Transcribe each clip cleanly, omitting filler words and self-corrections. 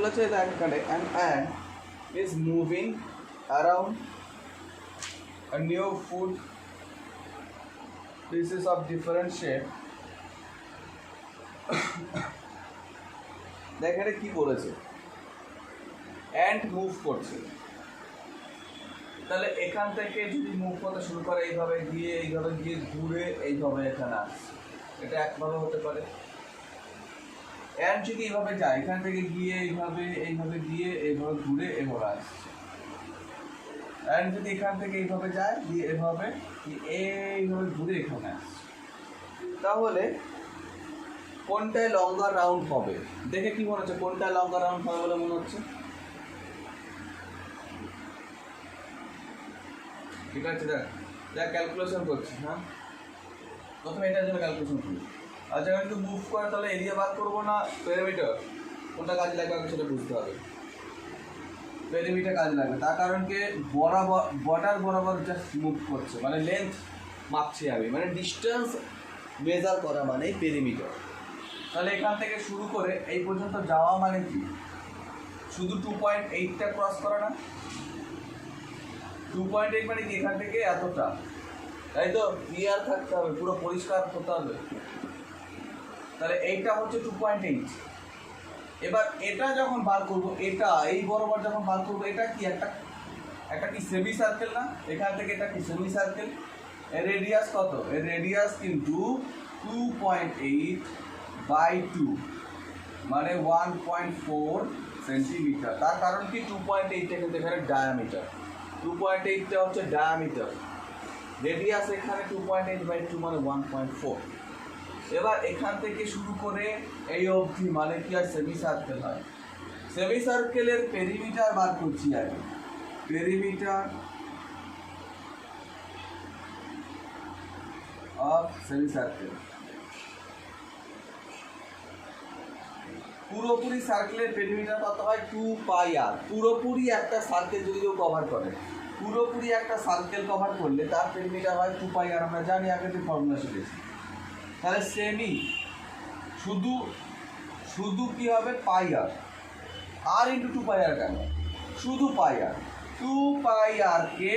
বলেছে এখানে an ant is moving around a new food pieces of different shape. এখানে কি বলেছে, অ্যান্ট মুভ করছে, তাহলে এখান থেকে যদি মুভ করতে শুরু করে এইভাবে গিয়ে ঘুরে এইভাবে এখানে আসছে, এটা একভাবে হতে পারে। অ্যান্ট যদি এইভাবে যায়, এখান থেকে গিয়ে এইভাবে গিয়ে এইভাবে ঘুরে এভাবে আসছে। অ্যান্ট যদি এখান থেকে এইভাবে যায়, দিয়ে এইভাবে ঘুরে এখানে আসছে, তাহলে কোনটায় লঙ্গার রাউন্ড হবে? দেখে কি মনে হচ্ছে কোনটায় লঙ্গার রাউন্ড হবে বলে মনে হচ্ছে? ঠিক আছে, দেখ ক্যালকুলেশন করছি। হ্যাঁ, প্রথমে এটার জন্য ক্যালকুলেশন করি। আচ্ছা, কিন্তু মুভ করে তাহলে এরিয়া বার করবো না পেরিমিটার, কোনটা কাজে লাগবে আগে সেটা বুঝতে হবে। পেরিমিটার কাজে লাগবে, তার কারণ কি বর্ডার বরাবর জাস্ট মুভ করছে, মানে লেন্থ মাপছি আমি, মানে ডিস্টেন্স মেজার করা মানে পেরিমিটার। তাহলে এখান থেকে শুরু করে এই পর্যন্ত যাওয়া মানে কি, শুধু 2.8টা ক্রস করা না? 2.8 মানে কি, এখান থেকে এতটা, তাই তো? ক্লিয়ার থাকতে হবে, পুরো পরিষ্কার হতে হবে। তাহলে এইটা হচ্ছে 2.8। এবার এটা যখন বার করবো, এটা এই বরাবর যখন বার করবো, এটা কি একটা কি সেমি সার্কেল না? এখান থেকে এটা কি সেমি সার্কেল? এর রেডিয়াস কত? এর রেডিয়াস কিন্তু 2.8/2 মানে 1.4 সেন্টিমিটার। তার কারণ কি 2.8টা কিন্তু এখানে ডায়ামিটার, 2.8টা হচ্ছে ডায়ামিটার, রেডিয়াস এখানে 2.8/2 মানে 1.4। এবার এখান থেকে শুরু করে এই অবধি মানে কি আর সেমি সার্কেল হয়। সেমি সার্কেলের পেরিমিটার বার করছি আগে, পেরিমিটার অফ সেমি সার্কেল। পুরোপুরি সার্কেলের পেরিমিটার কত হয়? 2πr। পুরোপুরি একটা সার্কেল যদি কেউ কভার করে, পুরোপুরি একটা সার্কেল কভার করলে তার পেরিমিটার হয় 2πr। আমরা জানি, আগে যে ফর্মুলা শিখেছি। তাহলে সেমি শুধু কি হবে? πr। আর ইন্টু 2πr কেন? শুধু πr, 2πr কে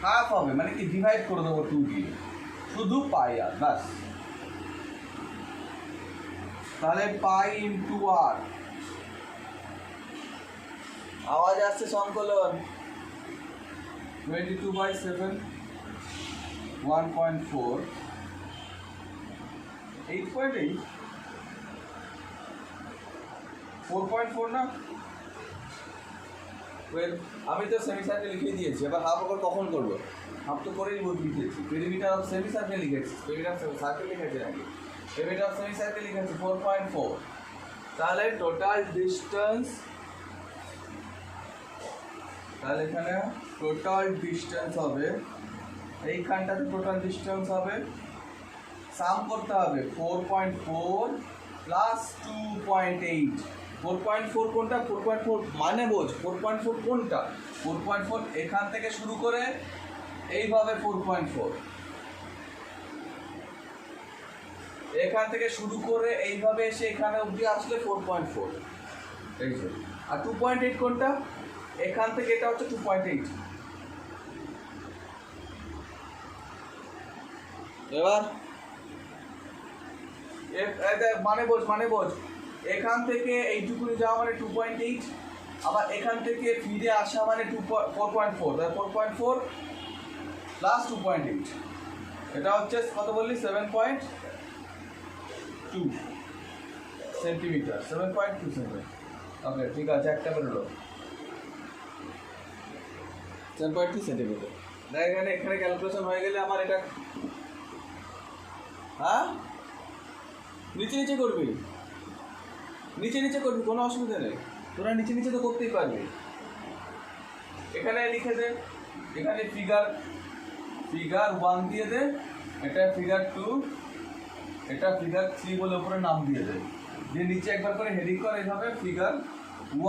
হাফ হবে, মানে কি ডিভাইড করে দেবো 2 দিয়ে, শুধু πr বাস। তাহলে পাই ইন্টু আর, আওয়াজ আসছে সংকলন, 22/7 1.4 8.8 4.4 না? আমি তো সেমি সার্কেল লিখে দিয়েছি, এবার হাফ ওভার কখন করবো? হাফ তো করেই লিখেছি, পেরিমিটার অফ সেমি সার্কেল লিখেছি, পেরিমিটার সার্কেল লিখেছি নাকি? পেরিমিটার অফ সেমি সার্কেল লিখেছি 4.4। তাহলে টোটাল ডিস্টেন্স, তাহলে এখানে টোটাল ডিস্টেন্স হবে, এইখানটাতে টোটাল ডিস্টেন্স হবে, সাম করতে হবে 4.4 প্লাস 2.8। 4.4 কোনটা? 4.4 মানে বোঝ, 4.4 কোনটা? 4.4 এখান থেকে শুরু করে এইভাবে 4.4, এখান থেকে শুরু করে এইভাবে এসে এখানে অবধি আসলে 4.4, এই যে। আর 2.8 কোনটা? এখান থেকে এটা হচ্ছে 2.8। এবার মানে বোঝ, এখান থেকে এইটুকুনি যাওয়া মানে 2.8, আবার এখান থেকে ফিরে আসা মানে 4.4, 4.4 প্লাস 2.8, এটা হচ্ছে কত বললি? 7.2 সেন্টিমিটার, 7.2 সেন্টিমিটার। ওকে, ঠিক আছে, একটা বেরোলো 7.2 সেন্টিমিটার। দেখ এখানে ক্যালকুলেশন হয়ে গেলে আমার এটা, হ্যাঁ নিচে করবি, নিচে করবি, কোনো অসুবিধা নেই, তোরা নিচে তো করতেই পারবি। এখানে লিখে দে, এখানে ফিগার 1 দিয়ে দে, এটা ফিগার 2, এটা ফিগার 3 বলে উপরে নাম দিয়ে দে, দিয়ে নিচে একবার করে হেডিং কর এইভাবে ফিগার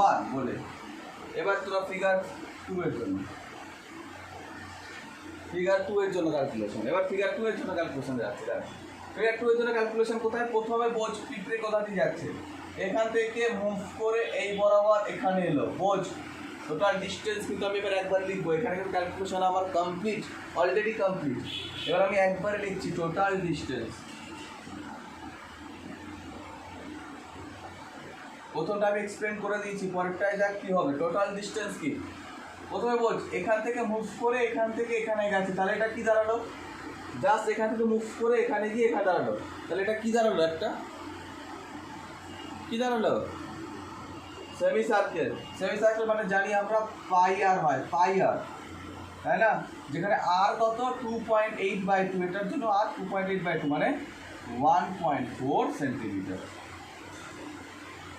1 বলে। এবার তোরা ফিগার 2 এর জন্য, ক্যালকুলেশন, এবার ফিগার 2 এর জন্য ক্যালকুলেশন যাচ্ছে। ফিগার 2 এর জন্য ক্যালকুলেশন কোথায়? প্রথমে বোঝ পিঁপড়ে কোথা দিয়ে যাচ্ছে, এখান থেকে মুভ করে এই বরাবর এখানে এলো, বোঝ টোটাল ডিস্টেন্স কিন্তু আমি এবার একবার লিখবো, এখানে কিন্তু ক্যালকুলেশন আমার কমপ্লিট, অলরেডি কমপ্লিট। এবার আমি একবারে লিখছি টোটাল ডিস্টেন্স। প্রথমটা আমি এক্সপ্লেন করে দিয়েছি, পরেরটায় দেখ কী হবে। টোটাল ডিস্টেন্স কি, প্রথমে বোঝ এখান থেকে মুভ করে এখান থেকে এখানে গেছে, তাহলে এটা কি দাঁড়ালো, জাস্ট এখান থেকে মুভ করে এখানে গিয়ে এখানে দাঁড়ালো, তাহলে এটা কি দাঁড়ালো, একটা কি দাঁড়ালো, সেমি সার্কেল। সেমি সার্কেল মানে জানি আমরা পাই আর হয়, পাই আর, তাই না, যেখানে আর কত 2.8/2, এটার জন্য আর 2.8/2 মানে 1.4 সেন্টিমিটার,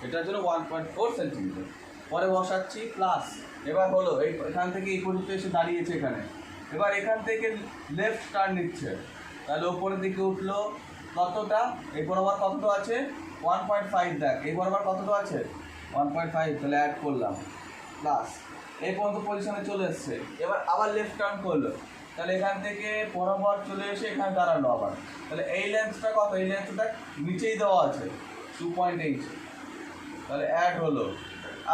এটার জন্য 1.4 সেন্টিমিটার। পরে বসাচ্ছি প্লাস, এবার হলো এখান থেকে এই পর্যন্ত এসে দাঁড়িয়েছে এখানে, এবার এখান থেকে লেফট টার্ন নিচ্ছে, তাহলে ওপরের দিকে উঠলো কতটা, এই বরাবর কতটা আছে 1.5, দেখ এই বরাবর কতটা আছে 1.5, তাহলে অ্যাড করলাম প্লাস এই পর্যন্ত পজিশনে চলে এসছে। এবার আবার লেফট টার্ন করলো, তাহলে এখান থেকে বরাবর চলে এসে এখানে দাঁড়ালো আবার, তাহলে এই লেন্থটা কত, এই লেন্থটা নিচেই দেওয়া আছে 2.8, তাহলে অ্যাড হলো,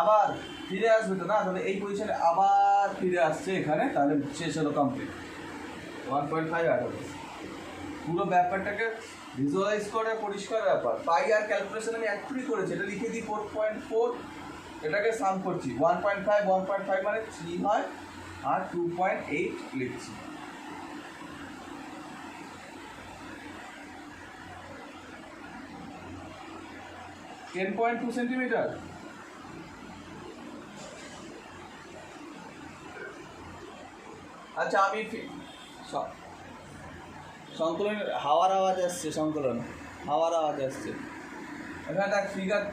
আবার ফিরে আসবে তো না, তাহলে এই পজিশনে আবার ফিরে আসছে এখানে, তাহলে শেষ হলো কমপ্লিট, 1.5 অ্যাড হলো। পুরো ব্যাপারটাকে ভিজুয়ালাইজ করে পরিষ্কার ব্যাপার। পাই আর ক্যালকুলেশন আমি অ্যাক্চুয়ালি করেছি, এটা লিখে দিই 4.4, এটাকে সাম করছি 1.5, 1.5 মানে 3 হয়, আর 2.8 লিখছি। $10.2 সেন্টিমিটার। আচ্ছা আমি সংকলন হাওয়ার আওয়াজ আসছে, সংকলন হাওয়ার আওয়াজ আসছে। এখানে দেখ ফিগার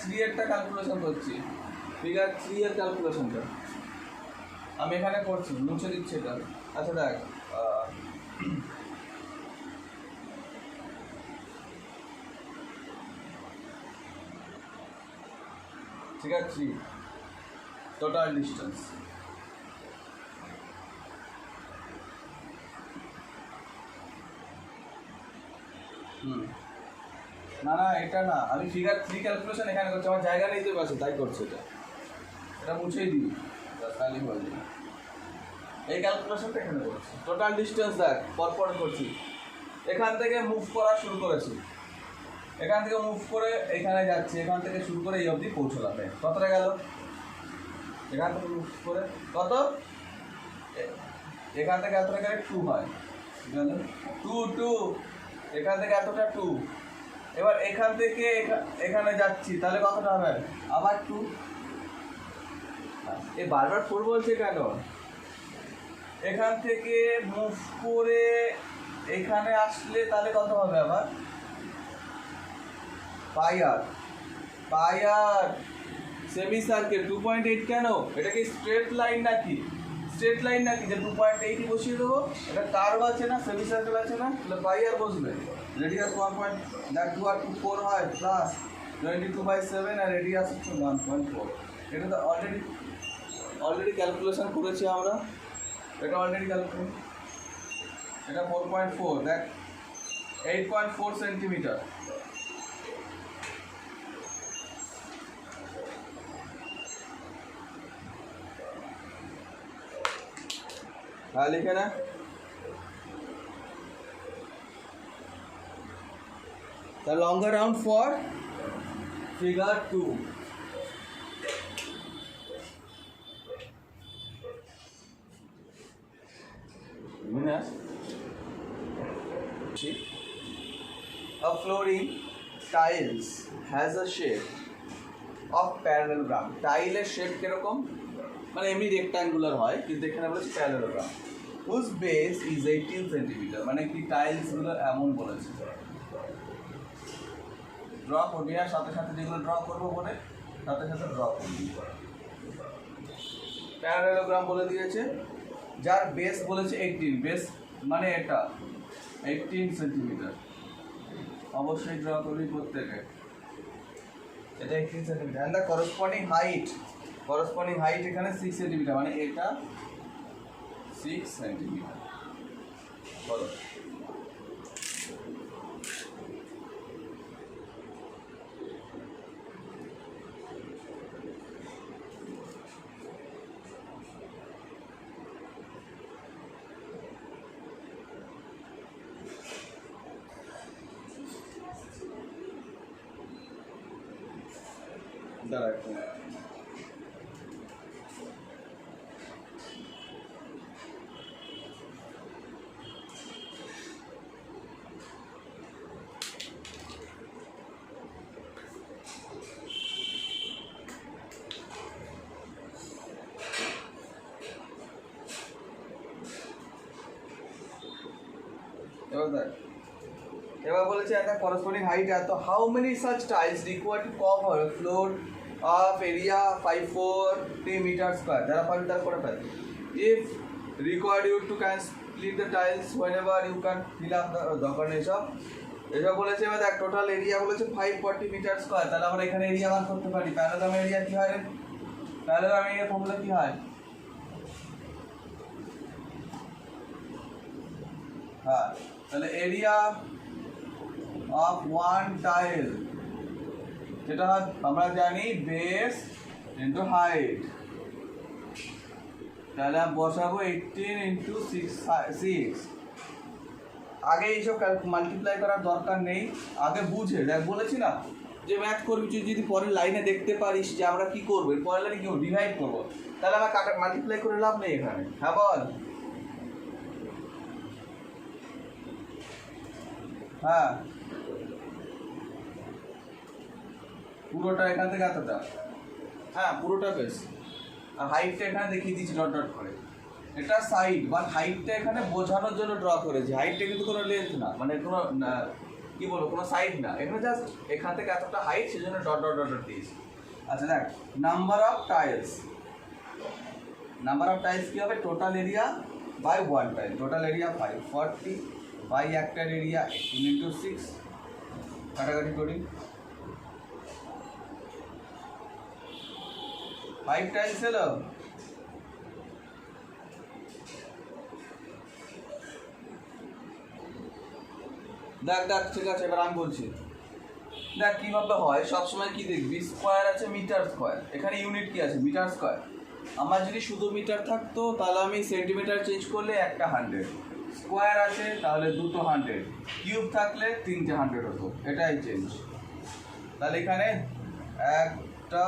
3 এরটা ক্যালকুলেশন করছি, ফিগার 3 এর ক্যালকুলেশনটা আমি এখানে করছি, মুছে দিচ্ছি এটা। আচ্ছা দেখ ফিগার 3 টোটাল ডিস্টেন্স, না না এটা না, আমি ফিগার 3 ক্যালকুলেশন এখানে করছি, আমার জায়গা নেই তো পাশে, তাই করছে এটা মুছেই দিই, তাহলে হয়ে যাবে। এই ক্যালকুলেশনটা এখানে করছি, টোটাল ডিস্টেন্স দেখ পরপর করছি। এখান থেকে মুভ করা শুরু করেছি, এখান থেকে মুভ করে এখানে যাচ্ছি, এখান থেকে শুরু করে এই অবধি পৌঁছলাম, কতটা গেল, এখান থেকে মুভ করে কত, এখান থেকে এতটা গেলে 2 হয়, 2 এখান থেকে এতটা 2, এবার এখান থেকে এখানে যাচ্ছি, তাহলে কতটা হবে আবার 2, এই বারবার 4 বলছে কেন, এখান থেকে মুভ করে এখানে আসলে তাহলে কত হবে আবার পাই আর সেমি সার্কেল 2.8, কেন এটা কি স্ট্রেট লাইন নাকি, স্ট্রেট লাইন নাকি যে 2.8 বসিয়ে দেবো, এটা কার্ভ আছে না, সেমি সার্কেল আছে না, তাহলে পাই আর বসবে, রেডিয়াস 1.2 আর 4 হয় প্লাস 22/7 আর রেডিয়াস হচ্ছে 1.4। এটা তো অলরেডি ক্যালকুলেশন করেছি আমরা, এটা অলরেডি ক্যালকুলেশন, এটা 4.4, দেখ 8.4 সেন্টিমিটার। হ্যাঁ লিখে না, the longer round for figure 2. A flooring tiles has a shape of parallelogram. টাইলের শেপ কিরকম, মানে এমনি রেক্টাঙ্গুলার হয়, কিন্তু এখানে বলেছে parallelogram, whose base is 18 centimetre, মানে কি টাইলসগুলো এমন বলেছে। ড্র করবি আর সাথে সাথে যেগুলো ড্র করবো বলে সাথে সাথে ড্র করবি। প্যারালোগ্রাম বলে দিয়েছে, যার বেস বলেছে 18, বেস মানে এটা 18 সেন্টিমিটার, অবশ্যই ড্র করবি প্রত্যেকে, এটা 18 centimetre. And the corresponding height এখানে 6 সেন্টিমিটার, মানে এটা 6 সেন্টিমিটার। বলো দাঁড়া একটু। এবার দেখ, এবার বলেছে একটা করসপন্ডিং হাইট এত, how many such tiles required to cover floor of area 540 metre square, যারা পারবে তারা করে ফেলবে। If required you to can split the tiles whenever you can fill up the, দরকার নেই এসব। এসব বলেছে এবার দেখ টোটাল এরিয়া বলেছে 540 মিটার স্কোয়ার, তাহলে আমরা এখানে এরিয়া বার করতে পারি। প্যারাগ্রাম এরিয়া কী হয় রে? প্যারাগ্রাম এরিয়া ফর্মুলা কী হয়? হ্যাঁ, তাহলে এরিয়া অফ ওয়ান টাইল, যেটা আমরা জানি বেস ইন্টু হাইট, তাহলে বসাবো 18 ইন্টু 6। আগে এইসব মাল্টিপ্লাই করার দরকার নেই, আগে বুঝে দেখ, বলেছি না যে ম্যাথ করবি তুই যদি পরের লাইনে দেখতে পারিস যে আমরা কী করবো, পরের লাইনে কী ডিভাইড করবো, তাহলে আমার মাল্টিপ্লাই করে লাভ নেই এখানে। হ্যাঁ বল। হ্যাঁ, পুরোটা এখান থেকে এতটা, হ্যাঁ পুরোটা বেশ, আর হাইটটা এখানে দেখিয়ে দিচ্ছি ডট ডট করে। এটা সাইড বা হাইটটা এখানে বোঝানোর জন্য ড্র করেছি, হাইটটা কিন্তু কোনো লেন্থ না, মানে কোনো কী বলবো কোনো সাইড না, এখানে জাস্ট এখান থেকে এতটা হাইট, সেই জন্য ডট ডট ডট ডট দিয়েছি। আচ্ছা দেখ, number of tiles, number of tiles কী হবে? Total area by one tile, total area 540 by একটার এরিয়া 18 ইন্টু 6, কাটাকাটি করি। 5 টাইলস এলো, দেখ দেখ ঠিক আছে, এবার আমি বলছি দেখ কীভাবে হয়। সবসময় কী দেখবি, স্কোয়ার আছে মিটার স্কোয়ার, এখানে ইউনিট কী আছে? Metre square. আমার যদি শুধু মিটার থাকতো তাহলে আমি সেন্টিমিটার চেঞ্জ করলে একটা 100, স্কোয়ার আছে তাহলে দুটো 100, কিউব থাকলে 3টে 100 হতো, এটাই চেঞ্জ। তাহলে এখানে একটা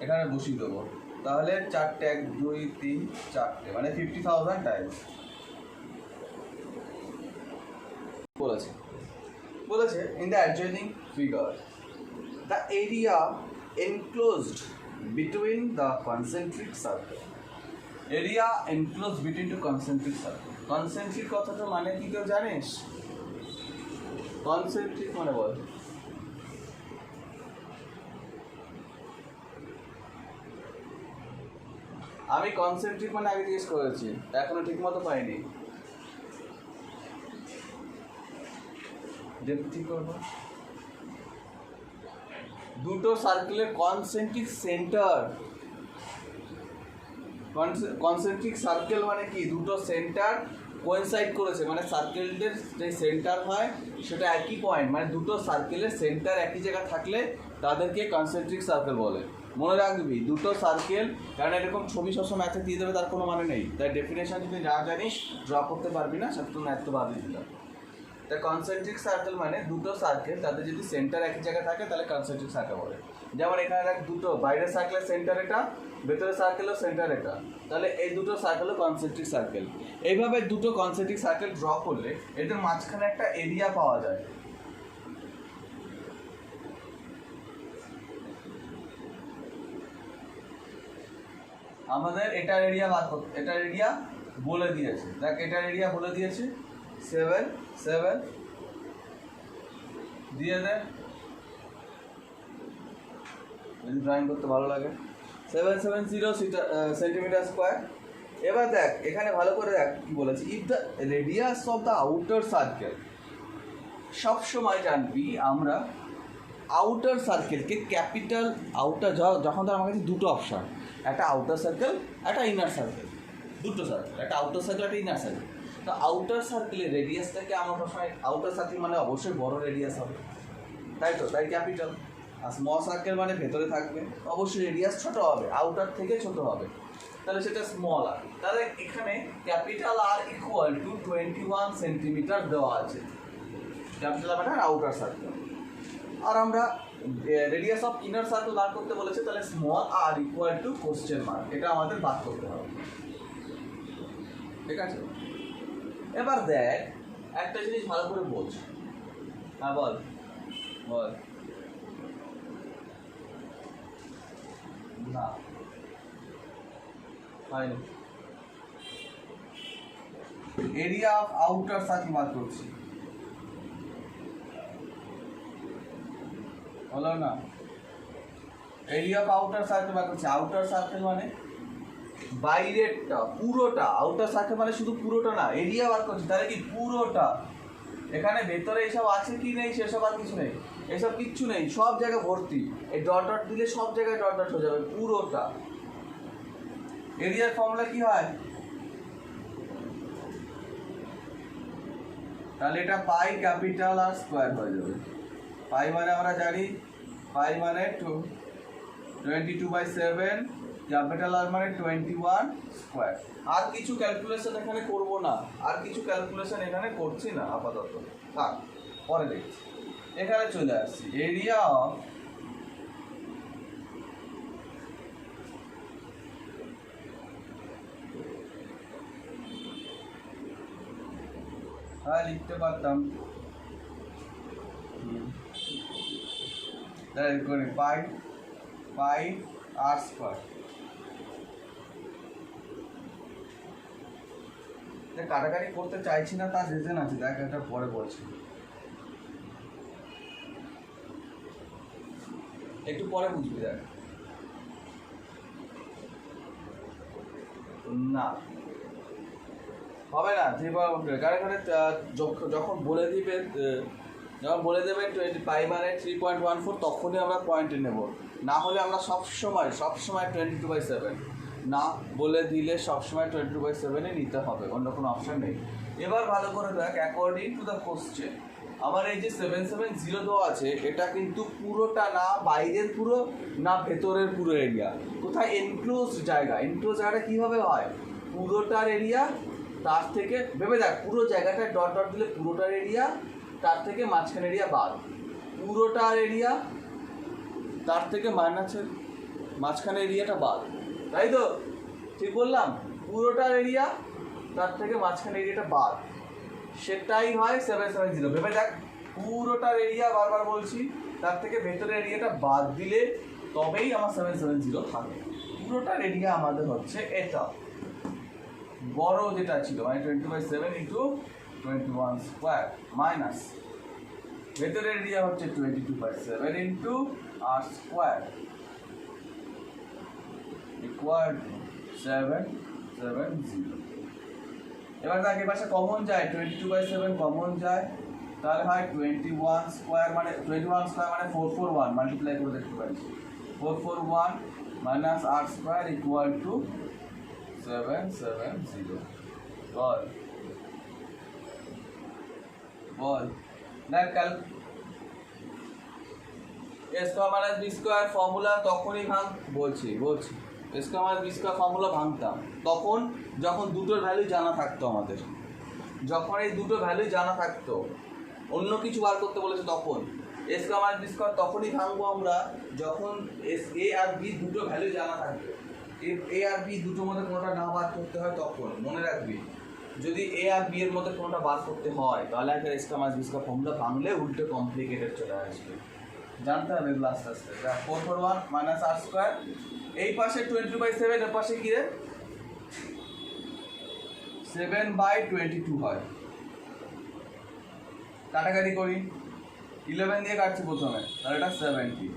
এখানে বসিয়ে দেবো, তাহলে 4টে, 1 2 3 4টে, মানে 50,000 টাইলস বলেছে। বলেছে in the adjoining figure the area enclosed between the concentric circle, area enclose between two concentric circle. Concentric কথাটা মানে কি কেউ জানিস? কনসেন্ট্রিক মানে বল। আমি কনসেন্ট্রিক মানে আগে জিজ্ঞেস করেছি, এখনো ঠিক মতো পাইনি, ঠিক করবো। দুটো সার্কেলের কনসেন্ট্রিক সেন্টার, কনসেন্ট্রিক সার্কেল মানে কি? দুটো সেন্টার কোয়েনসাইড করেছে, মানে সার্কেলের যে সেন্টার হয় সেটা একই পয়েন্ট, মানে দুটো সার্কেলের সেন্টার একই জায়গায় থাকলে তাদেরকে কনসেন্ট্রিক সার্কেল বলে। মনে রাখবি দুটো সার্কেল, কারণ এরকম ছবি সবসময় ম্যাথে দিয়ে দেবে তার কোনো মানে নেই, তাই ডেফিনেশন যদি যা জানিস ড্র করতে পারবি না, সেটা তো ম্যাথ তো বাদ দিয়ে দিলাম। তাই কনসেন্ট্রিক সার্কেল মানে দুটো সার্কেল, তাদের যদি সেন্টার একই জায়গায় থাকে তাহলে কনসেন্ট্রিক সার্কেল বলে। যেমন এখানে দেখ দুটো, বাইরের সার্কেলের সেন্টার এটা, ভেতরের সার্কেলের সেন্টার এটা, তাহলে এই দুটো সার্কেলও কনসেন্ট্রিক সার্কেল। এইভাবে দুটো কনসেন্ট্রিক সার্কেল ড্র করলে এদের মাঝখানে একটা এরিয়া পাওয়া যায়। আমাদের এটার এরিয়া বার করতে, এটার এরিয়া বলে দিয়েছে, দেখ এটার এরিয়া বলে দিয়েছে 7 দিয়ে দে, যদি ড্রয়িং করতে ভালো লাগে, 770 সেন্টিমিটার স্কোয়ার। এবার দেখ এখানে ভালো করে দেখ কী বলেছে, if the radius of the outer circle, সবসময় জানবি আমরা আউটার সার্কেলকে ক্যাপিটাল, আউটার যখন ধর আমার কাছে দুটো অপশান, একটা আউটার সার্কেল একটা ইনার সার্কেল, দুটো সার্কেল, একটা আউটার সার্কেল একটা ইনার সার্কেল। তো আউটার সার্কেলের রেডিয়াসটাকে আমার সবসময়, আউটার সার্কেল মানে অবশ্যই বড় রেডিয়াস হবে, তাই তো, তাই ক্যাপিটাল। আর স্মল সার্কেল মানে ভেতরে থাকবে, অবশ্যই রেডিয়াস ছোটো হবে, আউটার থেকে ছোটো হবে, তাহলে সেটা স্মল আর। তাহলে এখানে capital R equal to 21 centimetre দেওয়া আছে, ক্যাপিটাল মানে আউটার সার্কেল। আর আমরা রেডিয়াস অফ ইনার সার্কেল বার করতে বলেছে, তাহলে small R equal to question mark, এটা আমাদের বার করতে হবে। ঠিক আছে, এবার দেখ একটা জিনিস ভালো করে বোঝ। হ্যাঁ বল বল। না হয়নি। এরিয়া অফ আউটার সার্কেল বার করছি, হলো না? এরিয়া অফ আউটার সার্কেল বার করছি। আউটার সার্কেল মানে বাইরেরটা, পুরোটা। আউটার সার্কেল মানে শুধু পুরোটা না, এরিয়া বার করছি, তাহলে কি পুরোটা। এখানে ভেতরে এইসব আছে কি নেই সেসব আর কিছু নেই, এসব কিচ্ছু নেই, সব জায়গায় ভর্তি। এই ডট ডট দিলে সব জায়গায় ডট ডট হয়ে যাবে, পুরোটা। এরিয়ার ফর্মুলা কি হয়? তাহলে এটা পাই ক্যাপিটাল আর স্কোয়ার হয়ে যাবে। পাই মানে আমরা জানি, পাই মানে 22/7, ক্যাপিটাল আর মানে 21 স্কোয়ার। আর কিছু ক্যালকুলেশন এখানে করব না, আর কিছু ক্যালকুলেশন এখানে করছি না আপাতত, থাক পরে দেখছি। এখানে চলে আসছি, এরিয়া অফ লিখতে পারতাম পাই পাই আর স্কোয়ার। কাটাকাটি করতে চাইছি না, তার রিজন আছে, দেখ এটা পরে বলছি, একটু পরে বুঝবি। দেখ না হবে না, যখন বলে দিবে, যখন বলে দেবে 20 মানে 3.14, তখনই আমরা পয়েন্টে নেব। না হলে আমরা সবসময় 22/7, না বলে দিলে সবসময় 22/7 নিতে হবে, অন্য কোনো অপশান নেই। এবার ভালো করে দেখ, অ্যাকর্ডিং টু দ্য কোশ্চেন আমার এই যে 770 দেওয়া আছে, এটা কিন্তু পুরোটা না বাইরের পুরো না ভেতরের পুরো এরিয়া। কোথায়? এনক্লোজড জায়গা। এনক্লোজ জায়গাটা কীভাবে হয়? পুরোটার এরিয়া, তার থেকে ভেবে দেখ, পুরো জায়গাটায় ডট ডট দিলে পুরোটার এরিয়া, তার থেকে মাঝখানে এরিয়া বাদ। পুরোটার এরিয়া, তার থেকে মাইনাসের মাঝখানে এরিয়াটা বাদ, তাই তো? ঠিক বললাম? পুরোটার এরিয়া, তার থেকে মাঝখানে এরিয়াটা বাদ, সেটাই হয় 770। ভেবে দেখ, পুরোটার এরিয়া বারবার বলছি, তার থেকে ভেতরের এরিয়াটা বাদ দিলে তবেই আমার 770 থাকে। পুরোটার এরিয়া আমাদের হচ্ছে এটা, বড় যেটা ছিল মানে 20/7 ইন্টু 21 স্কোয়ার, মাইনাস ভেতরের এরিয়া হচ্ছে 22/7 ইন্টু আর স্কোয়ার, ইকুয়াল 770। এবার তাকে পাশে কমন যায়, 22/7 কমন যায়, তাহলে হয় 21 স্কোয়ার মানে 441, মাল্টিপ্লাই করে দেখতে পারি, 441 minus R square equal to 770। বল বল দেখ, A square minus B square formula তখনই বলছি A square minus B square formula ভাঙতাম তখন, যখন দুটোর ভ্যালু জানা থাকতো আমাদের। যখন এই দুটো ভ্যালু জানা থাকতো, অন্য কিছু বার করতে বলেছে তখন এ স্কোয়ার মাইনাস বি স্কোয়ার তখনই ভাঙবো আমরা, যখন এ আর বি দুটো ভ্যালু জানা থাকবে। এ আর বি দুটোর মধ্যে কোনোটা না বার করতে হয় তখন, মনে রাখবি, যদি এ আর বি এর মধ্যে কোনোটা বার করতে হয় তাহলে একটা A square minus B square formula ভাঙলে উল্টে কমপ্লিকেটেড চলে আসবে, জানতে হবে এগুলো আস্তে আস্তে। 441 মাইনাস আর স্কোয়ার, এই পাশে 20/7, এর পাশে কি রে 7/22 হয়। কাটাকাটি করি, 11 দিয়ে কাটছি প্রথমে, তাহলে এটা 70,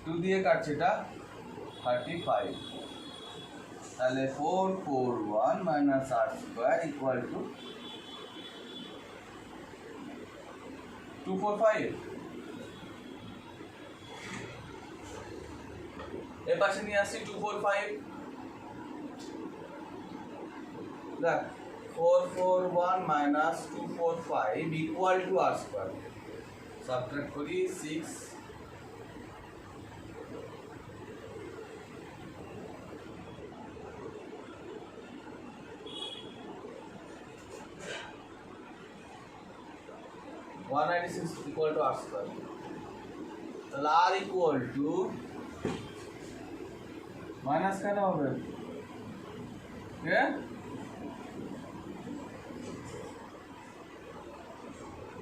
2 দিয়ে কাটছি এটা 35, তাহলে 441 minus R square equal to 245। এর পাশে নিয়ে আসছি 245, দেখ 441 minus 245 equal to R square, subtract করি 6, ইকুয়াল টু আর স্কোয়ার। তাহলে আর ইকুয়াল টু মাইনাস কেন হবে?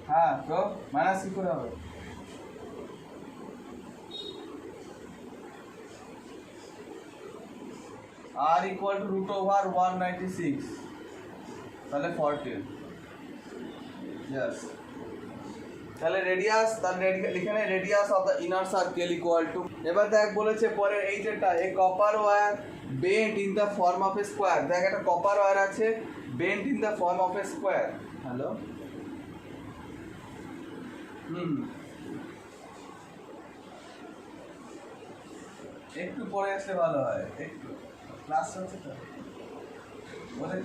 হ্যাঁ, তো মাইনাস কি করে হবে? R equal to root over 196, তাহলে 14। ইয়েস, তাহলে রেডিয়াস, তাহলে এখানে radius of the inner circle equal to, এবার দেখ বলেছে পরের এই যেটা a copper wire bent in the form of a square. দেখ একটা কপার ওয়্যার আছে bent in the form of a square. Hello, একটু পরে আসলে ভালো হয়, একটু ক্লাস চলছে তো বলে।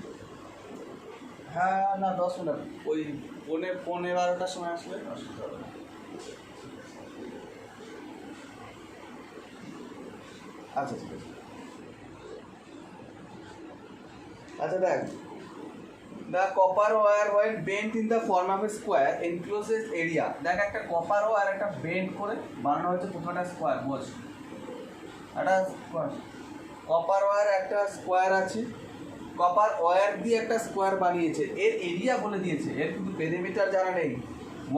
হ্যাঁ না, 10 মিনিট, ওই 11:15 সময় আসলে অসুবিধা হবে। আচ্ছা ঠিক আছে। আচ্ছা দেখ, the copper wire when bent in the form of a square encloses area। দেখ একটা কপার ওয়্যার একটা বেন্ড করে বানানো হচ্ছে প্রথমটা স্কোয়ার। বোঝ, একটা কপার ওয়্যার একটা স্কোয়ার আছে, কপার ওয়্যার দিয়ে একটা স্কোয়ার বানিয়েছে, এর এরিয়া বলে দিয়েছে, এর কিন্তু পেরিমিটার জানা নেই,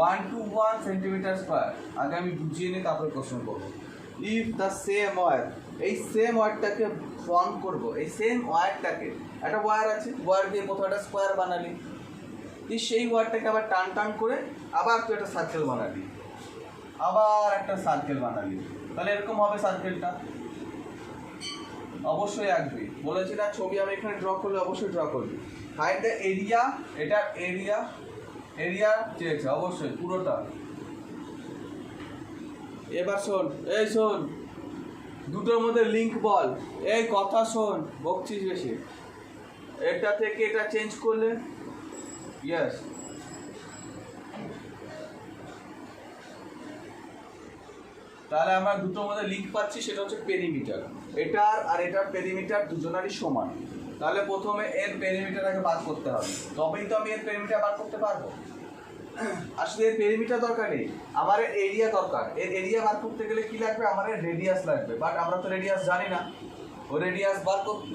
121 সেন্টিমিটার স্কোয়ার। আগে আমি বুঝিয়ে নিই, তারপরে কোশ্চেন করবো। ইফ দ্য সেম ওয়্যার, এই সেম ওয়্যারটাকে ফর্ম করবো, এই সেম ওয়্যারটাকে, একটা ওয়্যার আছে, ওয়্যার দিয়ে প্রথমে একটা স্কোয়ার বানালি, তুই সেই ওয়্যারটাকে আবার টান টান করে আবার তুই একটা সার্কেল বানালি, আবার একটা সার্কেল বানালি, তাহলে এরকম হবে সার্কেলটা। অবশ্যই আঁকবি, বলেছি না ছবি আমি এখানে ড্র করলে অবশ্যই ড্র করবি। ফাইন্ড দ্য এরিয়া, এটা এরিয়া, এরিয়া চেয়েছে অবশ্যই পুরোটা। এবার শোন, এই শোন, দুটোর মধ্যে লিঙ্ক বল, এই কথা শোন, বকছিস বেশি। এটা থেকে এটা চেঞ্জ করলে, ইয়েস, তাহলে আমরা দুটোর মধ্যে লিঙ্ক পাচ্ছি, সেটা হচ্ছে পেরিমিটার। এটার আর এটার পেরিমিটার দুজনারই সমান। তাহলে প্রথমে এর পেরিমিটারটাকে বার করতে হবে, তবেই তো আমি এর পেরিমিটার বার করতে পারবো। আসলে এর পেরিমিটার দরকার নেই, আমার এর এরিয়া দরকার। এর এরিয়া বার করতে গেলে কি লাগবে? আমার এর রেডিয়াস লাগবে, বাট আমরা তো রেডিয়াস জানি না। ও রেডিয়াস বার করতে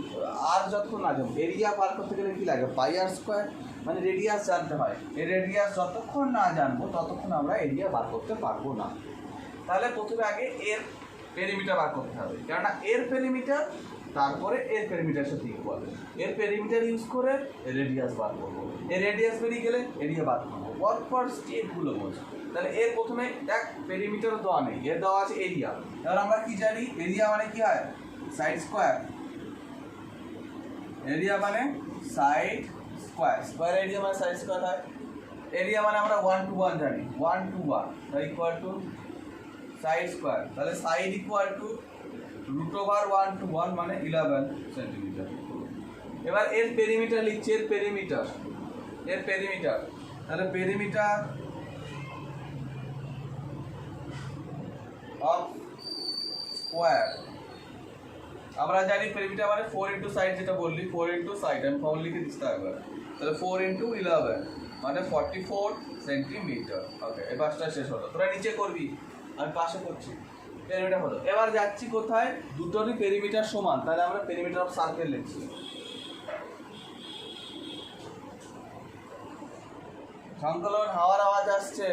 আর যতক্ষণ না জানবো, এরিয়া বার করতে গেলে কি লাগে? পাই আর স্কোয়ার, মানে রেডিয়াস জানতে হয়। এর রেডিয়াস যতক্ষণ না জানবো ততক্ষণ আমরা এরিয়া বার করতে পারবো না। তাহলে প্রথমে আগে এর পেরিমিটার বার করতে হবে, কেননা এর পেরিমিটার, তারপরে এর পেরিমিটার সাথে ইকুয়াল। এর পেরিমিটার ইউজ করে এর রেডিয়াস বার করবো, এর রেডিয়াস বেরিয়ে গেলে এরিয়া বার করবো। ওয়ার্ক ফর স্টেপগুলো বলছে। তাহলে এর প্রথমে দেখ পেরিমিটারও দেওয়া নেই, এর দেওয়া আছে এরিয়া। এবার আমরা কি জানি? এরিয়া মানে কি হয়? Side square. এরিয়া মানে সাইড স্কোয়ার, স্কোয়ার এরিয়া মানে সাইড স্কোয়ার হয়। এরিয়া মানে আমরা 1 to 1 জানি, 1 to 1 equal to side square. তাহলে side equal to root over 1 to 1 মানে 11 সেন্টিমিটার। এবার এর পেরিমিটার লিখছি, এর পেরিমিটার, এর পেরিমিটার। তাহলে পেরিমিটার অফ স্কোয়ার আমরা জানি পেরিমিটার মানে 4 ইন্টু সাইড, যেটা বললি 4 ইন্টু সাইড, আমি ফর্ম লিখে দিচ্ছি একবার। তাহলে 4 ইন্টু 11 মানে 44 সেন্টিমিটার। ওকে, এই পাঁচটা শেষ হলো, তোরা নিচে করবি, আমি পাশে করছি। পেরিমিটার হলো। এবার যাচ্ছি কোথায়? দুটোরই পেরিমিটার সমান, তাহলে আমরা পেরিমিটার অফ সার্কেল লিখছি। সংকলন হাওয়ার আওয়াজ আসছে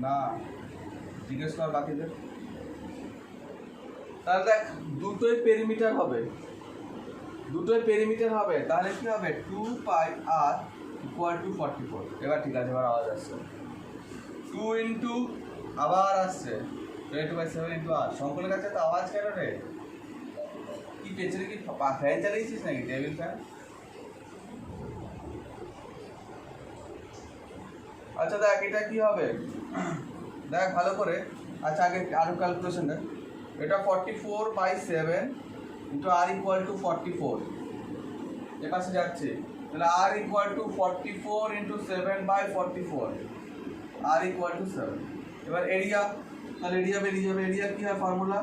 না, জিজ্ঞেস কর বাকিদের। তাহলে দেখ দুটোই পেরিমিটার হবে, দুটোই পেরিমিটার হবে, তাহলে কি হবে? 2 পাই আর ইকুয়াল টু 44। এবার ঠিক আছে, এবার আওয়াজ আসছে। 2 ইন্টু আবার আসছে 22/7 ইন্টু আর। সংকলের কাছে তো আওয়াজ কেন রে? কি পেছনে কি ফ্যান চালিয়েছিস নাকি? Table fan? আচ্ছা দেখ এটা কি হবে, দেখ ভালো করে। আচ্ছা আগে আরো ক্যালকুলেশন দেখ। এটা 44/7 ইন্টু আর ইকুয়াল টু 44, এ পাশে যাচ্ছে। তাহলে r equal to 44 into 7/44, r equal to 7। এবার এরিয়া, তাহলে এরিয়া বেরিয়ে যাবে। এরিয়া কি হয় ফর্মুলা?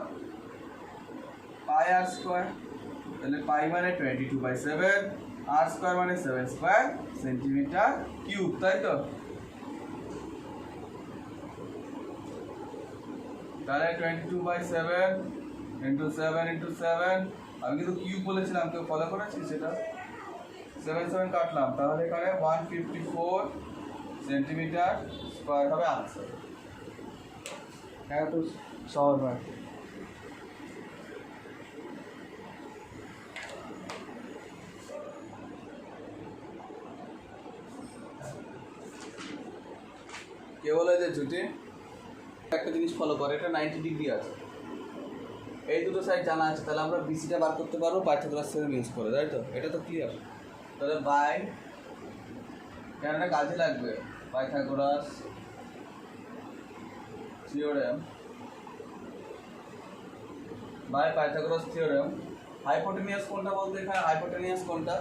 পাই আর স্কোয়ার। তাহলে পাই মানে 22/7, আর স্কোয়ার মানে 7 স্কোয়ার সেন্টিমিটার কিউব, তাই তো? তাহলে 22/7 ইন্টু 7 আমি কিন্তু কিউব বলেছিলাম, কেউ ফলো করেছি সেটা? 7 কাটলাম, তাহলে এখানে 154 সেন্টিমিটার স্কোয়ার হবে আনসার। হ্যাঁ, তো সহজ হয়। কে বলে যে জুটি একটা জিনিস ফলো করে, এটা 90 ডিগ্রি আছে, এই দুটো সাইড জানা আছে, তাহলে আমরা বিসিটা বার করতে পারবো পাইথাগোরাস থিওরেম ইউজ করে, তাই তো? এটা তো ক্লিয়ার। তাহলে বাই, কেন এটা কাজে লাগবে, Pythagoras theorem by Pythagoras theorem. Hypotenuse কোনটা বলতে, এখানে হাইপোটেনিয়াস কোনটা?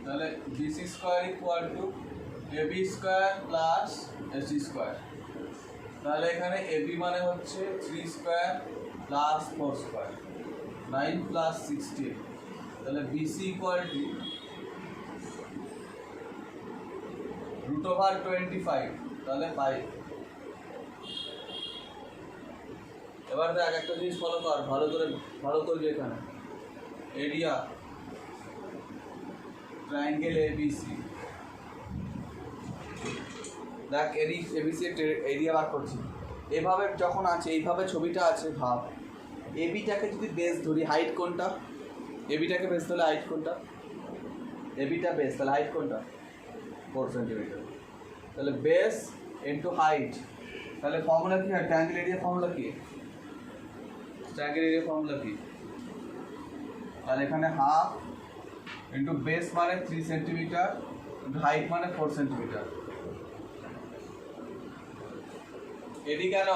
তাহলে BC square equal to AB square plus AC square. তাহলে এখানে এবি মানে হচ্ছে 3 স্কোয়ার প্লাস 4 স্কোয়ার, 9 প্লাস 16। তাহলে বিসি ইকুয়াল টু √25, তাহলে 5। এবার দেখ একটা জিনিস ফলো কর, ভালো করবি। এখানে এরিয়া ট্রায়াঙ্গেল এবিসি, দেখ এবিসি এরিয়া বার করছি। এভাবে যখন আছে, এইভাবে ছবিটা আছে, ভাব এবিটাকে যদি বেস ধরি, হাইট কোনটা? এবিটাকে বেস ধরলে হাইট কোনটা? এবিটা বেস, তাহলে হাইট কোনটা? 4 সেন্টিমিটার। তাহলে বেস ইন্টু হাইট, তাহলে ফর্মুলা কি হয়? ট্রায়াঙ্গেল এরিয়া ফর্মুলা কি? ট্রায়াঙ্গেল এরিয়া ফর্মুলা কি? তাহলে এখানে হাফ ইন্টু বেস মানে 3 সেন্টিমিটার ইন্টু হাইট মানে 4 সেন্টিমিটার। এডি কেন?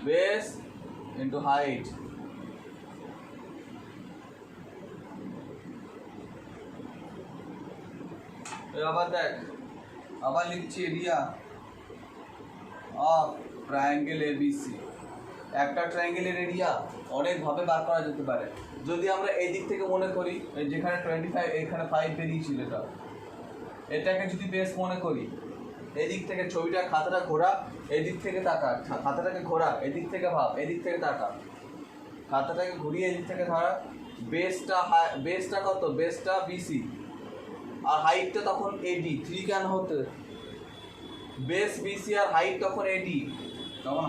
Base into height. আবার দেখ, আবার লিখছি এরিয়া অফ ট্রায়াঙ্গেল এবিসি। একটা ট্রায়াঙ্গেলের এরিয়া অনেকভাবে বার করা যেতে পারে। যদি আমরা এই দিক থেকে মনে করি, যেখানে 25 এখানে 5 বেরিয়েছিল, এটাকে যদি বেস মনে করি, এই দিক থেকে ছবিটা, খাতাটা ঘোরা, এই দিক থেকে তাকা, খাতাটাকে ঘোরা, এদিক থেকে ভাব, এদিক থেকে তাকা, খাতাটাকে ঘুরিয়ে এদিক থেকে ধরা। বেসটা কত? বেসটা বিসি, আর হাইটটা তখন এডি। 3 কেন হতে? বেস বিসি আর হাইট তখন এডি, তখন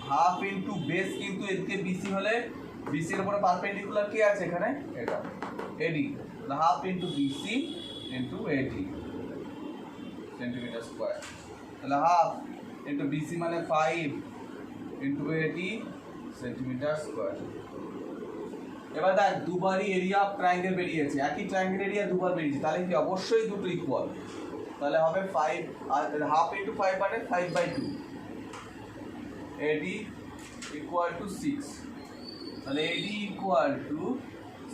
হাফ ইন্টু বেস, কিন্তু এদিকে বিসি হলে বিসির উপরে পারপেন্ডিকুলার কে আছে এখানে? এটা AD. Half into BC into AD centimetre square. তাহলে হাফ ইন্টু বিসি মানে 5 ইন্টু এডি সেন্টিমিটার স্কোয়ার। এবার দেখ, দুবারই এরিয়া অফ ট্রায়াঙ্গেল বেরিয়েছে, একই ট্রায়াঙ্গেল এরিয়া দুবার বেরিয়েছে, তাহলে কি অবশ্যই দুটো ইকুয়াল। তাহলে হবে 5 আর হাফ ইন্টু 5 মানে 5/2, এডি ইকুয়াল টু 6। তাহলে এডি ইকুয়াল টু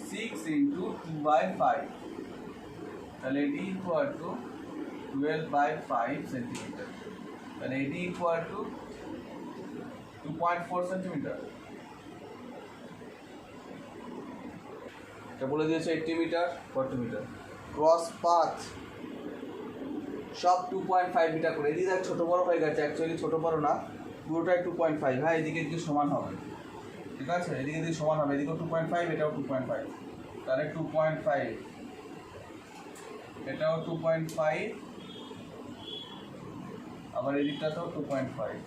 6 ইন্টু 2/5, তাহলে এডি ইকুয়াল টু 12/5 সেন্টিমিটার। তাহলে এডি ইকুয়াল টু 2.4 সেন্টিমিটার। এটা বলে দিয়েছে 80 মিটার 40 মিটার। ক্রস পাথ সব 2.5 মিটার করে। এদিকে দেখ ছোটো বড়ো হয়ে গেছে, অ্যাকচুয়ালি ছোটো বড়ো না, পুরোটাই 2.5। হ্যাঁ, এদিকে সমান হবে, ঠিক আছে? এদিকে সমান হবে, এদিকেও 2.5, এটাও 2.5, তাহলে 2.5, এটাও 2.5, আবার এদিকটাতেও 2.5।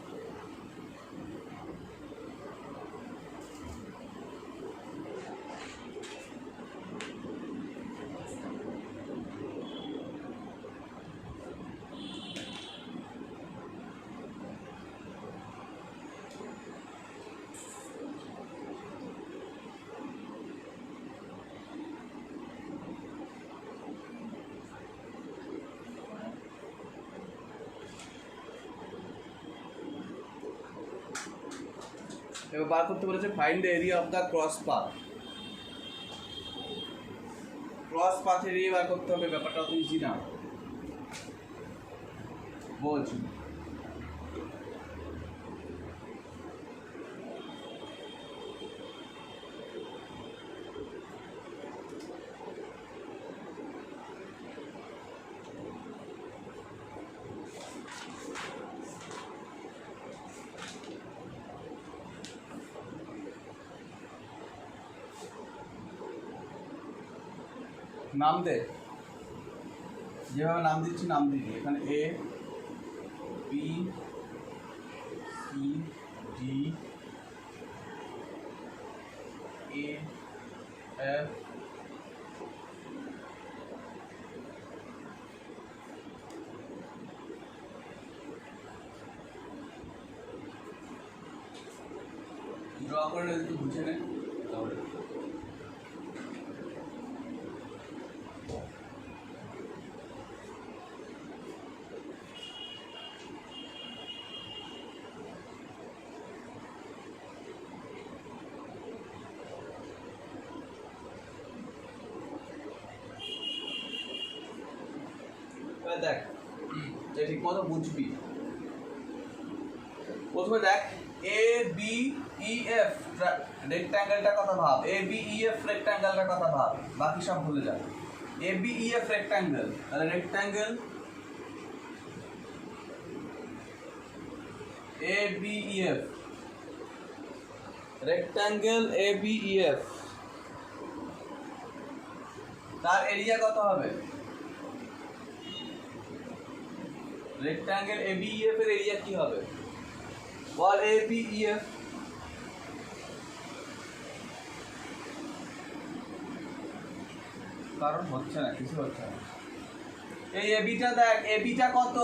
এবার বার করতে বলেছে find the area of the cross path. Cross path area বার করতে হবে, ব্যাপারটা অত ইজি না, বলছি। নাম দে, যেভাবে নাম দিচ্ছি নাম দিবি। এখানে A B C D E F draw করে একটু বুঝে নে তাহলে। দেখ ঠিক মতো বুঝবি। প্রথমে দেখ এ বি ই এফ রেক্ট্যাঙ্গেলটা কথা ভাব, এ বি ই এফ রেক্ট্যাঙ্গেলটা কথা ভাব, বাকি সব ভুলে যা। এ বি ই এফ রেক্ট্যাঙ্গেল, তাহলে রেক্ট্যাঙ্গেল এ বি ই এফ, রেক্ট্যাঙ্গেল এ বি ই এফ, তার এরিয়া কত হবে? রেক্ট্যাঙ্গেল এ বি ই এফ এর এরিয়া কি হবে বল? এ বি ই এফ কারণ হচ্ছে না, কিছু হচ্ছে না। এই এ বিটা দেখ, এ বিটা কত,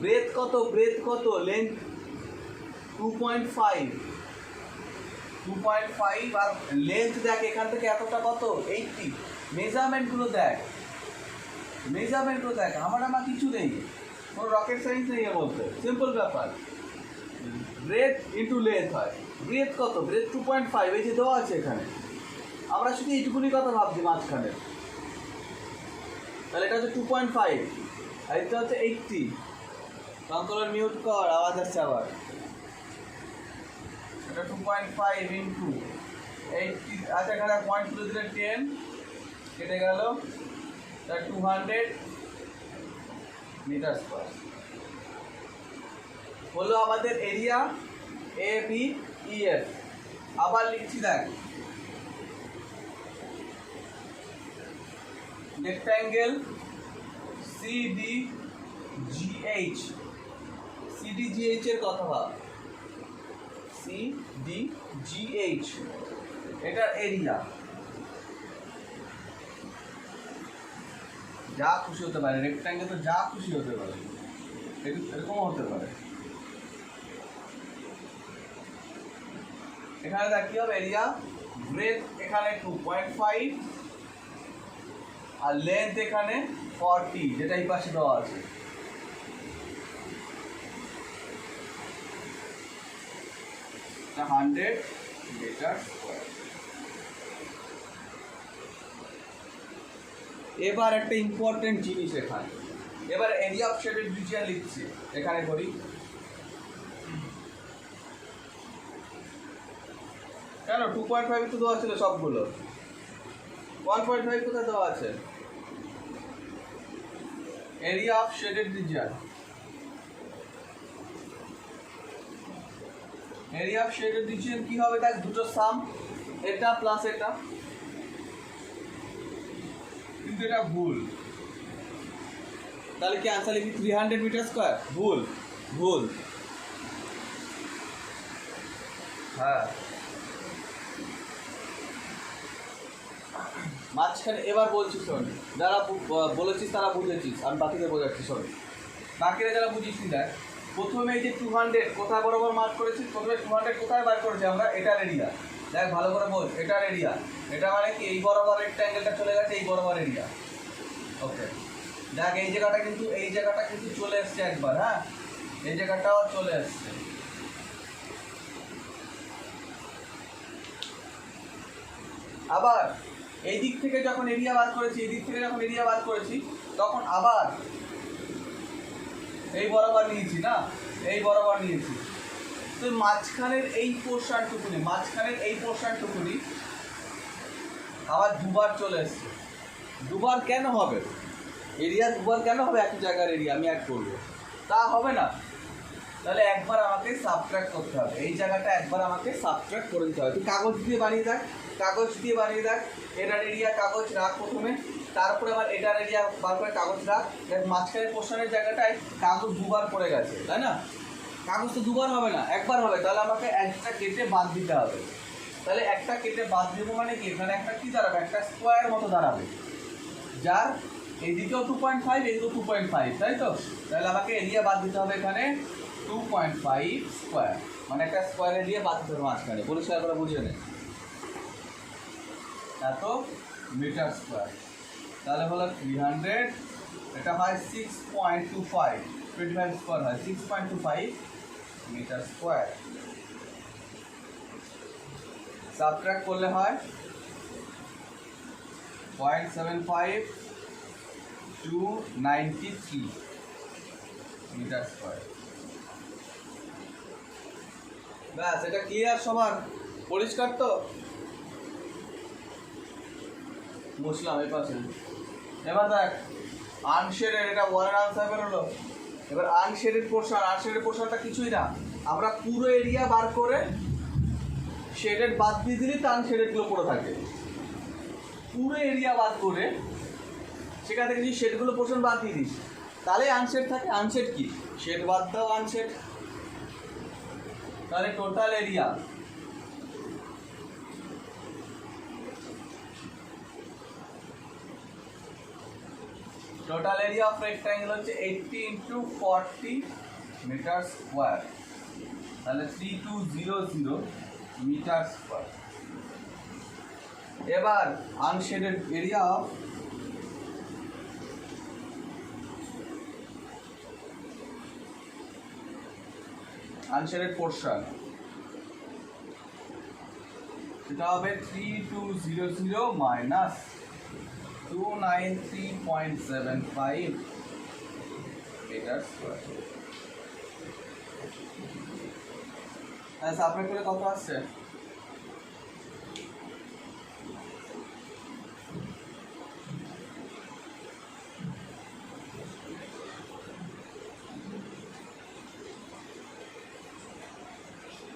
ব্রেথ কত, ব্রেথ কত, লেন্থ 2.5, 2.5 আর লেন্থ দেখ এখান থেকে এতটা কত 80। মেজারমেন্টগুলো দেখ, মেজারমেন্টগুলো দেখ, আমার কিছু নেই, কোনো রকেট সায়েন্স নেই এর মধ্যে, সিম্পল ব্যাপার। ব্রেথ ইন্টু লেন্থ হয়, ব্রেথ কত, ব্রেথ 2.5, এই যে দেওয়া আছে এখানে। আমরা শুধু এইটুকুনি কথা ভাবছি মাঝখানে, তাহলে এটা হচ্ছে 2.5 আর এটা হচ্ছে 80। কন্ট্রোলার মিউট কর, আওয়াজ আসছে আবার। এটা 2.5 ইন্টু 80, আচ্ছা এখানে পয়েন্ট তুলে দিলে 10 কেটে গেল, তা 200 মিটার স্কোয়ার হলো আমাদের area A B E F. আবার লিখছি দেখ, rectangle C D G H, C D G H এর কথা ভাব, সি ডি জি এইচ এটার এরিয়া। যা খুশি হতে পারে, রেক্ট্যাঙ্গেল তো যা খুশি হতে পারে, এরকম হতে পারে। এখানে দেখ কি হবে এরিয়া, ব্রেথ এখানে 2.5 আর লেন্থ এখানে 40, যেটা এই পাশে দেওয়া আছে। এটা 100 মিটার স্কোয়ার। এবার একটা ইম্পর্টেন্ট জিনিস এখানে, এবার এরিয়া অফ শেডেড রিজিয়ন লিখছি এখানে করি। কেন 2.5 তো দেওয়া ছিল সবগুলো, 1.5 কোথায় দেওয়া আছে? Area of shaded region, area of shaded region কি হবে দেখ, দুটো সাম, এটা প্লাস এটা, কিন্তু এটা ভুল। তাহলে কি আনসার লিখি 300 মিটার স্কোয়ার? ভুল, ভুল। হ্যাঁ মাঝখানে এবার বলছি শোন, যারা বলেছিস তারা বুঝেছিস, আমি বাকিদের বোঝাচ্ছি শোন। বাকিরা যারা বুঝিস দেখ, প্রথমে এই যে 200 কোথায় বরাবর মার্ক করেছিস, প্রথমে 200 কোথায় বার করেছি আমরা, এটার এরিয়া দেখ ভালো করে বল, এটার এরিয়া, এটা মানে কি এই বরাবর রেক্ট্যাঙ্গেলটা চলে গেছে এই বরাবর এরিয়া। ওকে দেখ এই জায়গাটা কিন্তু চলে এসছে একবার, হ্যাঁ এই জায়গাটাও চলে এসছে। আবার এই দিক থেকে যখন এরিয়া বার করেছি, এই দিক থেকে যখন এরিয়া বার করেছি তখন আবার এই বরাবর নিয়েছি না, এই বরাবর নিয়েছি। তো মাঝখানের এই পোর্শনটুকুনি আবার দুবার চলে এসছে। দুবার কেন হবে এরিয়া, দুবার কেন হবে একই জায়গার এরিয়া আমি অ্যাড করবো? তা হবে না, তাহলে একবার আমাকে সাবট্রাক্ট করতে হবে, এই জায়গাটা একবার আমাকে সাবট্রাক্ট করে দিতে হবে। তুই কাগজ দিয়ে বানিয়ে দেখ, এটার এরিয়া কাগজ রাখ প্রথমে, তারপরে আবার এটার এরিয়া বার করে কাগজ রাখ, দেখ মাঝখানে পোর্শনের জায়গাটায় কাগজ দুবার পড়ে গেছে, তাই না? কাগজ তো দুবার হবে না, একবার হবে, তাহলে আমাকে একটা কেটে বাদ দিতে হবে। তাহলে একটা কেটে বাদ দেবো মানে কি, এখানে একটা কি দাঁড়াবে, একটা স্কোয়ার মতো দাঁড়াবে, যার এইদিকেও 2.5 এদিকেও 2.5, তাই তো? তাহলে আমাকে এরিয়া বাদ দিতে হবে এখানে 2.5 স্কোয়ার, মানে একটা স্কোয়ার এরিয়া বাদ দিতে হবে মাঝখানে। পরিষ্কার করে বুঝে নে, এত মিটার স্কোয়ার। তাহলে হলো 300, এটা হয় 6.25, 25 স্কোয়ার হয় 6.25 মিটার স্কোয়ার। সাবট্রাক্ট করলে হয় 0.75 to 93 মিটার স্কোয়ার। ব্যাস, এটা ক্লিয়ার সবার? পরিষ্কার তো? বুঝলাম এই পাশে। এবার দেখ আনশেডেড, এটা ওয়ানের আনসার বেরোলো। এবার আনশেডেড পোর্শনটা কিছুই না, আমরা পুরো এরিয়া বার করে শেডেড বাদ দিয়ে দিলে তো আনশেডেডগুলো পড়ে থাকে। পুরো এরিয়া বাদ করে সেখান থেকে যদি শেডগুলো পোর্শন বাদ দিয়ে দিস তাহলে আনশেড থাকে। আনশেড কি, শেড বাদ দাও আনশেড, তাহলে টোটাল এরিয়া অফ রেক্ট্যাঙ্গেল হচ্ছে 80 into 40 মিটার স্কোয়ার, তাহলে 3200 মিটার স্কোয়ার। এবার unshaded area of unshaded portion, সেটা হবে 3200 মাইনাস 293.75 মিটার স্কোয়ার। সাবট্রাক্ট করে কত আসছে?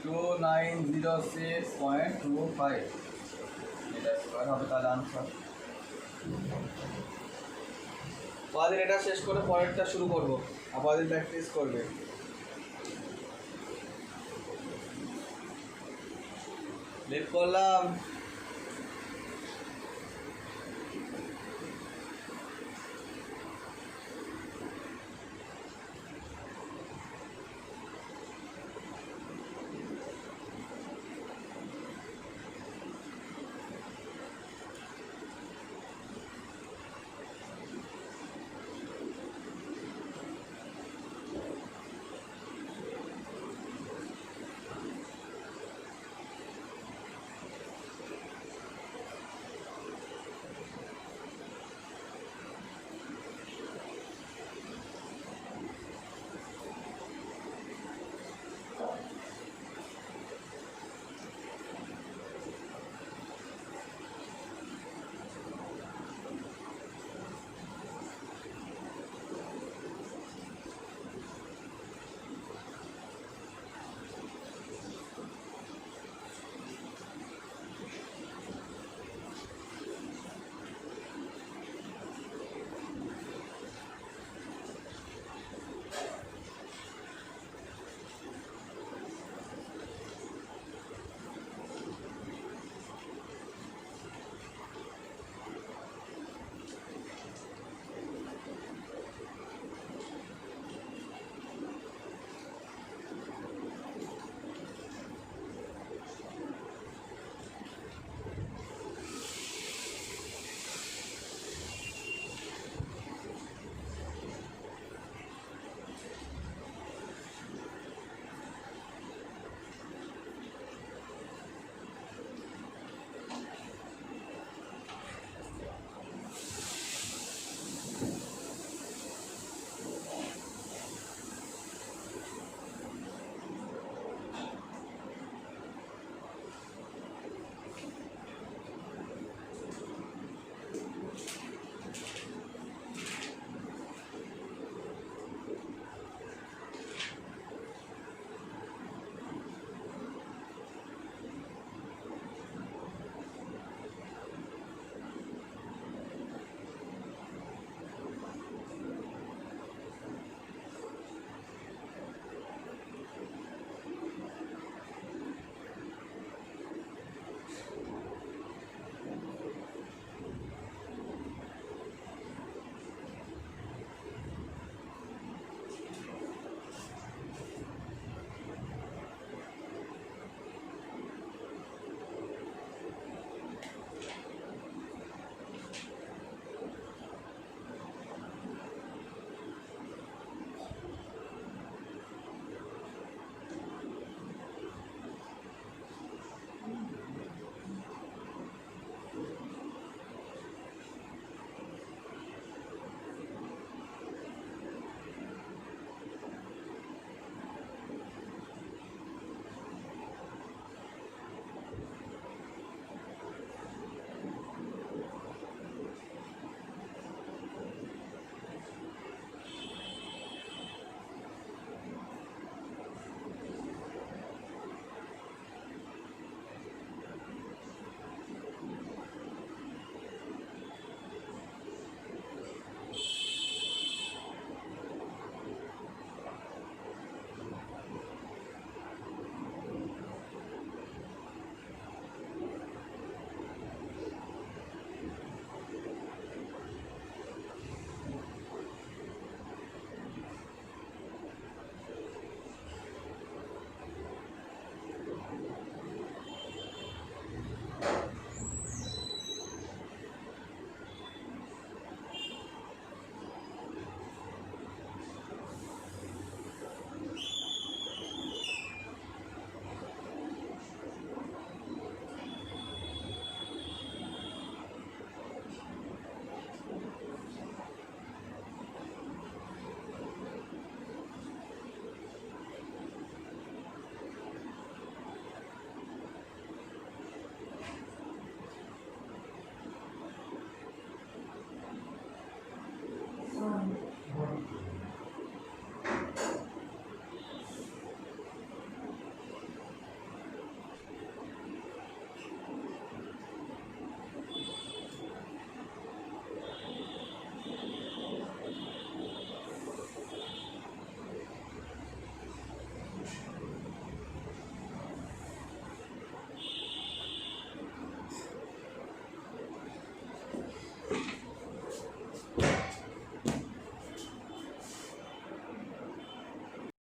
(2906.25 মিটার স্কোয়ার হবে তাহলে আনসার। পরের এটা শেষ করে পরেরটা শুরু করবো, আবার প্র্যাকটিস করবে। লিখ করলাম।